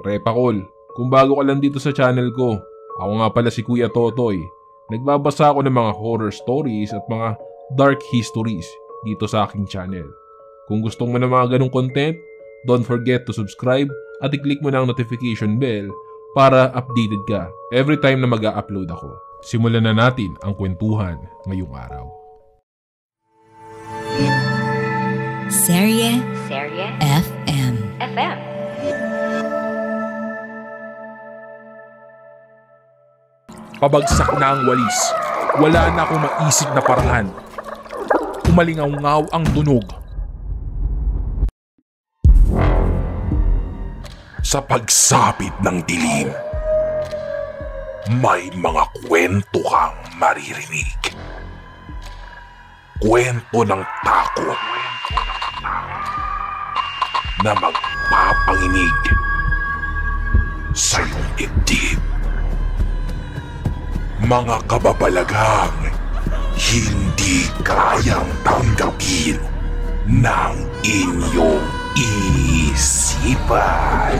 Repakol, kung bago ka lang dito sa channel ko, ako nga pala si Kuya Totoy. Nagbabasa ako ng mga horror stories at mga dark histories dito sa aking channel. Kung gusto mo ng mga ganong content, don't forget to subscribe at i-click mo na ang notification bell para updated ka every time na mag-a-upload ako. Simulan na natin ang kwentuhan ngayong araw. Serye FM. Pabagsak na ang walis. Wala na akong maisip na paraan. Umalingaw-ngaw ang tunog. Sa pagsapit ng dilim, may mga kwento kang maririnig. Kwento ng takot na magpapanginig sa iyong dibdib. Mga kababalaghang hindi kayang tanggapin ng inyong isipan.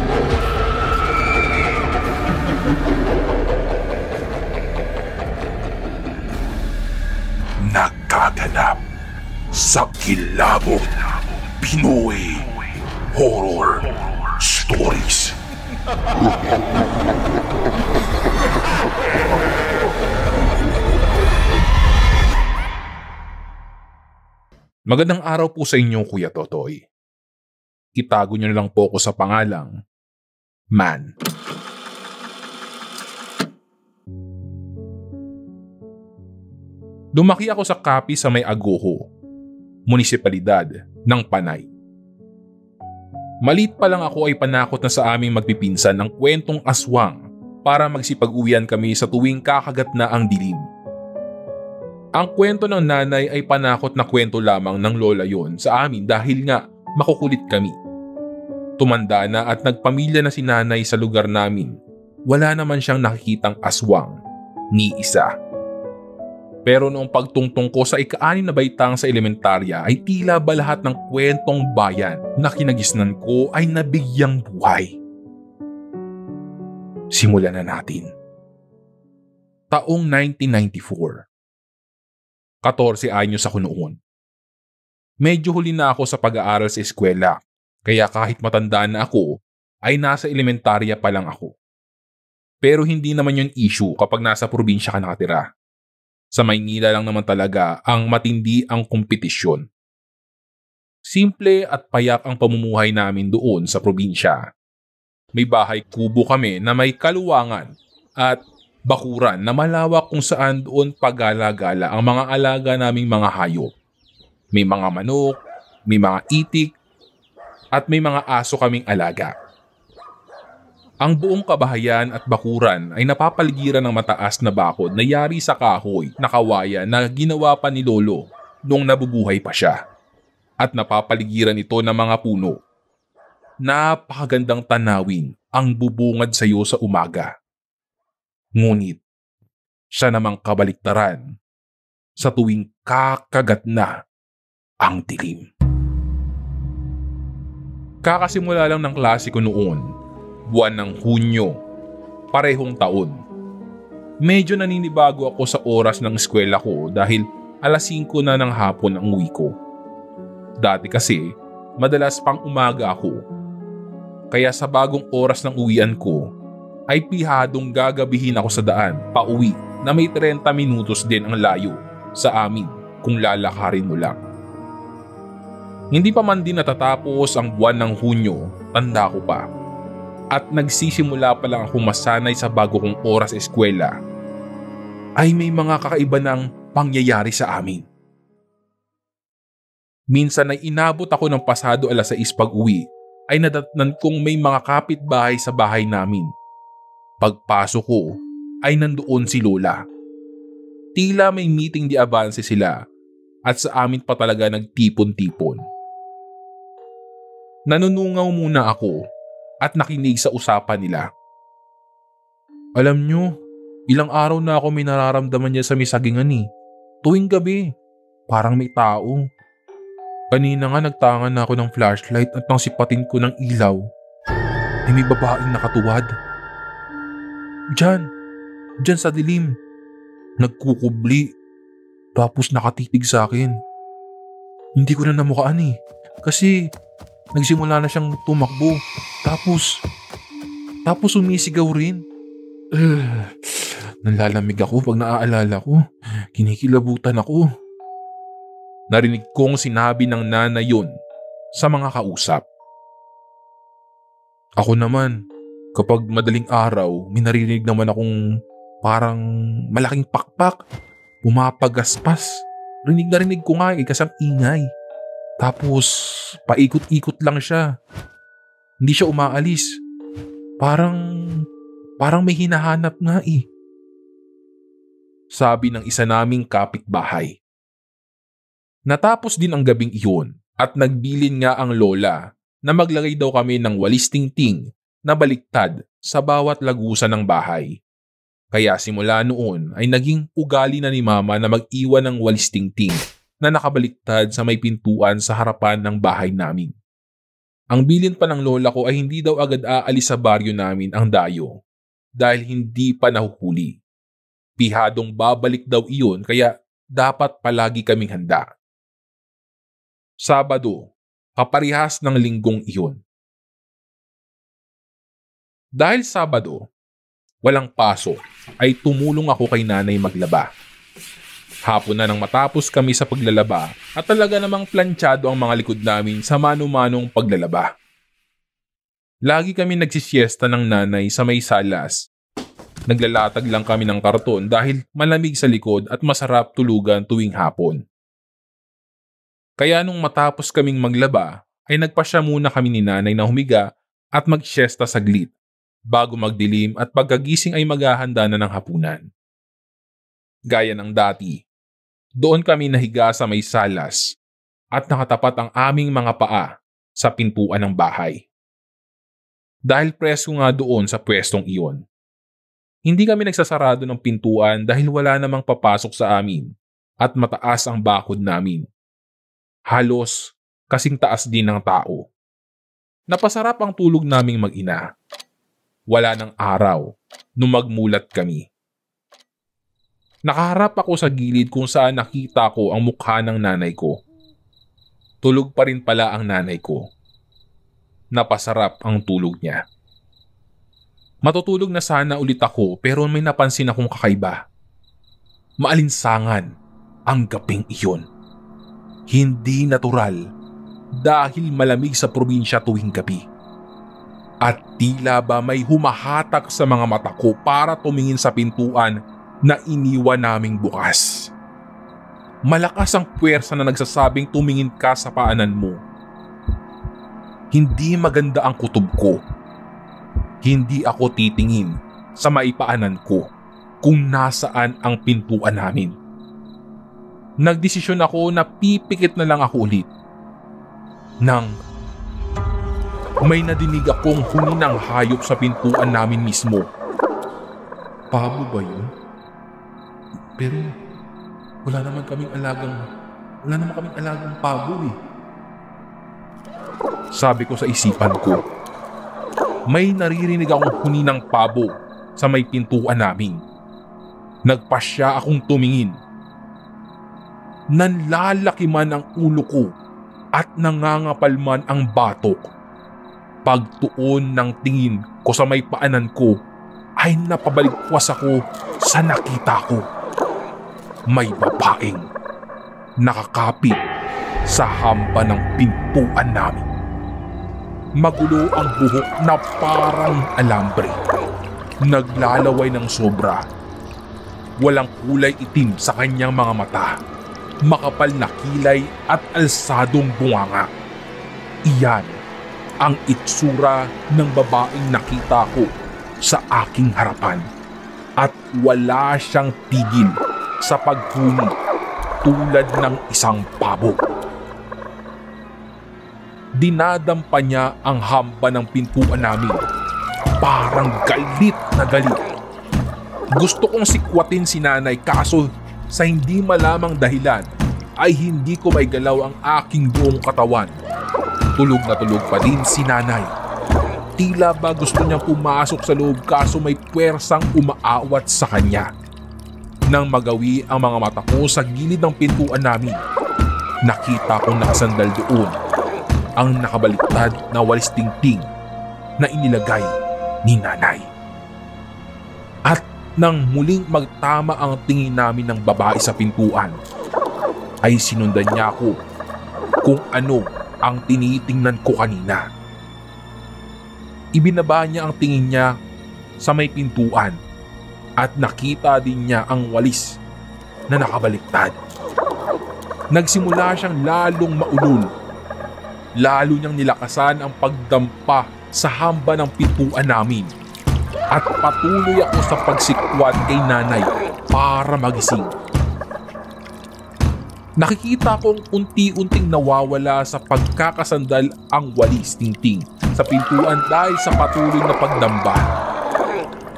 Nagkaganap sa Kilabot Pinoy Horror Stories. Magandang araw po sa inyo, Kuya Totoy. Itago niyo na lang po ako sa pangalang Man. Lumaki ako sa Capi sa may Aguho, munisipalidad ng Panay. Maliit pa lang ako ay panakot na sa aming magpipinsan ng kwentong aswang para magsipag-uwian kami sa tuwing kakagat na ang dilim. Ang kwento ng nanay ay panakot na kwento lamang ng lola yon sa amin dahil nga makukulit kami. Tumanda na at nagpamilya na si nanay sa lugar namin. Wala naman siyang nakikitang aswang, ni isa. Pero noong pagtungtong ko sa ika-6 na baitang sa elementarya ay tila ba lahat ng kwentong bayan na kinagisnan ko ay nabigyang buhay. Simulan na natin. Taong 1994. 14 anyos ako noon. Medyo huli na ako sa pag-aaral sa eskwela, kaya kahit matanda na ako, ay nasa elementarya pa lang ako. Pero hindi naman yun issue kapag nasa probinsya ka nakatira. Sa Maynila lang naman talaga ang matindi ang kompetisyon. Simple at payak ang pamumuhay namin doon sa probinsya. May bahay kubo kami na may kaluwangan at bakuran na malawak kung saan doon pagala-gala ang mga alaga naming mga hayop. May mga manok, may mga itik, at may mga aso kaming alaga. Ang buong kabahayan at bakuran ay napapaligiran ng mataas na bakod na yari sa kahoy na kawayan na ginawa pa ni Lolo nung nabubuhay pa siya. At napapaligiran ito ng mga puno. Napakagandang tanawin ang bubungad sa iyo sa umaga. Ngunit, siya namang kabaliktaran sa tuwing kakagat na ang dilim. Kakasimula lang ng klase ko noon, buwan ng Hunyo, parehong taon. Medyo naninibago ako sa oras ng eskwela ko dahil 5:00 na ng hapon ang uwi ko. Dati kasi, madalas pang umaga ako. Kaya sa bagong oras ng uwian ko, ay pihadong gagabihin ako sa daan pauwi na may 30 minutos din ang layo sa amin kung lalakarin mo lang. Hindi pa man din natatapos ang buwan ng Hunyo, tanda ko pa. At nagsisimula pa lang akong masanay sa bago kong oras eskwela, ay may mga kakaiba ng pangyayari sa amin. Minsan ay inabot ako ng pasado 6:00 pag-uwi ay nadatnan kong may mga kapitbahay sa bahay namin. Pagpasok ko ay nandoon si Lola. Tila may meeting di avance sila at sa amin pa talaga nagtipon-tipon. Nanunungaw muna ako at nakinig sa usapan nila. Alam nyo, ilang araw na ako may nararamdaman niya sa misagingan eh. Tuwing gabi, parang may tao. Kanina nga nagtangan na ako ng flashlight at nang sipatin ko ng ilaw. ay may babaeng nakatuwad. Diyan sa dilim. Nagkukubli. Tapos nakatitig sa akin. Hindi ko na namukaan kasi nagsimula na siyang tumakbo. Tapos sumisigaw rin. Nalalamig ako pag naaalala ko. Kinikilabutan ako. Narinig kong sinabi ng nanay yun sa mga kausap. Ako naman, kapag madaling araw, may naririnig naman akong parang malaking pakpak. Pumapagaspas. Rinig na rinig ko nga kasi ang ingay. Tapos paikot-ikot lang siya. Hindi siya umaalis. Parang may hinahanap nga Sabi ng isa naming kapitbahay. Natapos din ang gabing iyon at nagbilin nga ang lola na maglagay daw kami ng walis tingting na baliktad sa bawat lagusan ng bahay. Kaya simula noon ay naging ugali na ni mama na mag-iwan ng walis tingting na nakabaliktad sa may pintuan sa harapan ng bahay namin. Ang bilin pa ng lola ko ay hindi daw agad aalis sa baryo namin ang dayo dahil hindi pa nahuhuli. Pihadong babalik daw iyon kaya dapat palagi kaming handa. Sabado, kaparihas ng linggong iyon. Dahil Sabado, walang pasok, ay tumulong ako kay nanay maglaba. Hapon na nang matapos kami sa paglalaba at talaga namang planchado ang mga likod namin sa mano-manong paglalaba. Lagi kami nagsisiesta ng nanay sa may salas. Naglalatag lang kami ng karton dahil malamig sa likod at masarap tulugan tuwing hapon. Kaya nung matapos kaming maglaba, ay nagpasya muna kami ni nanay na humiga at magsiesta saglit bago magdilim at pagkagising ay maghahanda na ng hapunan. Gaya ng dati, doon kami nahiga sa may salas at nakatapat ang aming mga paa sa pintuan ng bahay. Dahil presko nga doon sa pwestong iyon. Hindi kami nagsasarado ng pintuan dahil wala namang papasok sa amin at mataas ang bakod namin. Halos kasing taas din ng tao. Napasarap ang tulog naming mag-ina. Wala ng araw nung magmulat kami. Nakaharap ako sa gilid kung saan nakita ko ang mukha ng nanay ko. Tulog pa rin pala ang nanay ko. Napasarap ang tulog niya. Matutulog na sana ulit ako pero may napansin akong kakaiba. Maalinsangan ang gabing iyon. Hindi natural dahil malamig sa probinsya tuwing gabi. At tila ba may humahatak sa mga mata ko para tumingin sa pintuan na iniwan naming bukas. Malakas ang puwersa na nagsasabing tumingin ka sa paanan mo. Hindi maganda ang kutob ko. Hindi ako titingin sa maipaanan ko kung nasaan ang pintuan namin. Nagdesisyon ako na pipikit na lang ako ulit. Nang may nadinig akong huni ng hayop sa pintuan namin mismo. Pabo ba yun? Pero wala naman kaming alagang pabo Sabi ko sa isipan ko. May naririnig akong huni ng pabo sa may pintuan namin. Nagpasya akong tumingin. Nanlalaki man ang ulo ko at nangangapal man ang batok. Pagtuon ng tingin ko sa may paanan ko ay napabaligwas ako sa nakita ko. May babaeng nakakapit sa hampa ng pintuan namin. Magulo ang buhok na parang alambre. Naglalaway ng sobra. Walang kulay itim sa kanyang mga mata. Makapal na kilay at alsadong bunganga. Iyan ang itsura ng babaeng nakita ko sa aking harapan. At wala siyang tigil sa paghuni tulad ng isang pabo. Dinadampa niya ang hamba ng pintuan namin. Parang galit na galit. Gusto kong sikwatin si nanay kaso sa hindi malamang dahilan ay hindi ko maigalaw ang aking buong katawan. Tulog na tulog pa din si nanay. Tila ba gusto niyang pumasok sa loob kaso may puwersang umaawat sa kanya. Nang magawi ang mga mata ko sa gilid ng pintuan namin, nakita kong nakasandal doon ang nakabaliktad na walis tingting na inilagay ni nanay. At nang muling magtama ang tingin namin ng babae sa pintuan, ay sinundan niya ako kung ano ang tinitingnan ko kanina. Ibinaba niya ang tingin niya sa may pintuan at nakita din niya ang walis na nakabaliktad. Nagsimula siyang lalong maulol. Lalo niyang nilakasan ang pagdampa sa hamba ng pintuan namin at patuloy ako sa pagsikwat kay nanay para magising. Nakikita kong unti-unting nawawala sa pagkakasandal ang walis tingting sa pintuan dahil sa patuloy na pagdamba.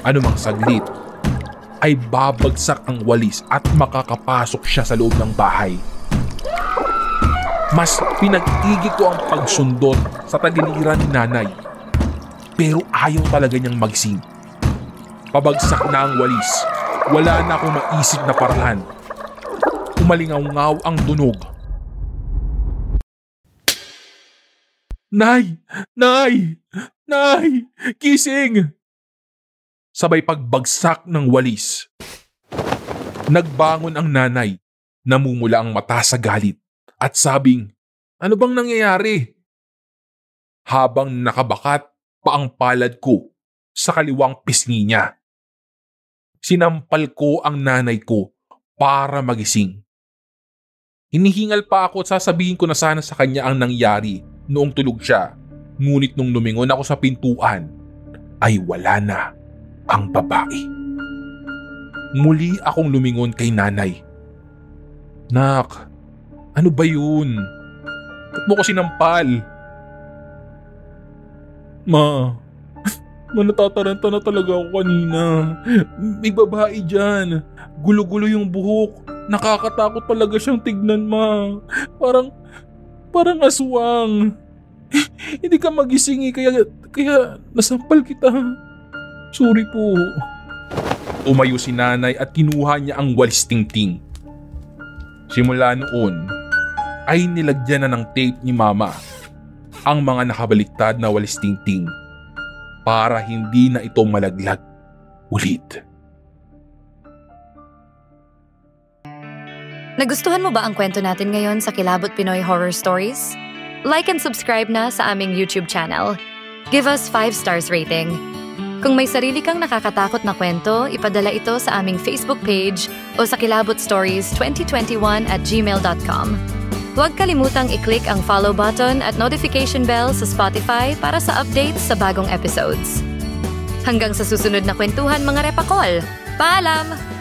Anumang saglit ay babagsak ang walis at makakapasok siya sa loob ng bahay. Mas pinag-igi ko ang pagsundot sa tagiliran ni nanay, pero ayaw talaga niyang magising. Pabagsak na ang walis, wala na akong maisip na paraan. Umalingaw-ngaw ang tunog. Nay! Nay! Nay! Gising! Sabay pagbagsak ng walis. Nagbangon ang nanay, namumula ang mata sa galit at sabing, "Ano bang nangyayari?" Habang nakabakat pa ang palad ko sa kaliwang pisngi niya. Sinampal ko ang nanay ko para magising. Hinihingal pa ako at sasabihin ko na sana sa kanya ang nangyari noong tulog siya. Ngunit nung lumingon ako sa pintuan, ay wala na ang babae. Muli akong lumingon kay nanay. "Nak, ano ba yun? Ba't mo ko sinampal?" Ma, natataranta na talaga ako kanina. May babae dyan. Gulo-gulo yung buhok. Nakakatakot talaga siyang tignan, ma. Parang aswang. Hindi ka magising kaya nasampal kita. Sorry po. Umayo si nanay at kinuha niya ang walis tingting. Simula noon ay nilagyan na ng tape ni mama ang mga nakabaliktad na walis tingting para hindi na ito malaglag ulit. Nagustuhan mo ba ang kwento natin ngayon sa Kilabot Pinoy Horror Stories? Like and subscribe na sa aming YouTube channel. Give us 5 stars rating. Kung may sarili kang nakakatakot na kwento, ipadala ito sa aming Facebook page o sa kilabotstories2021@gmail.com. Huwag kalimutang i-click ang follow button at notification bell sa Spotify para sa updates sa bagong episodes. Hanggang sa susunod na kwentuhan, mga repakol! Paalam!